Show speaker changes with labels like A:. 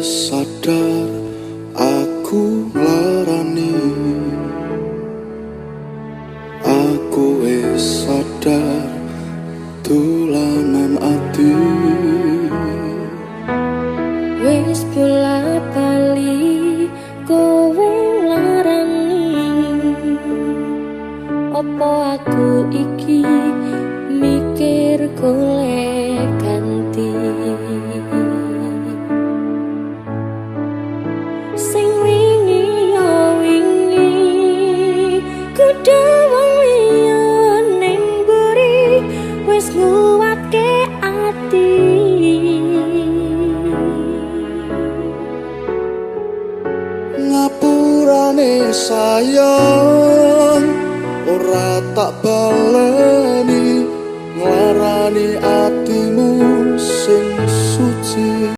A: sadar aku larani, aku wis sadar dolanan ati.
B: Wis bola bali kowe larani, opo aku iki mikir golek ganti. Sing wingi yo wingi kudu wong liya ning mburi wis nguwatke ati.
A: Ngapurane sayang ora tak baleni, nglarani atimu sing suci.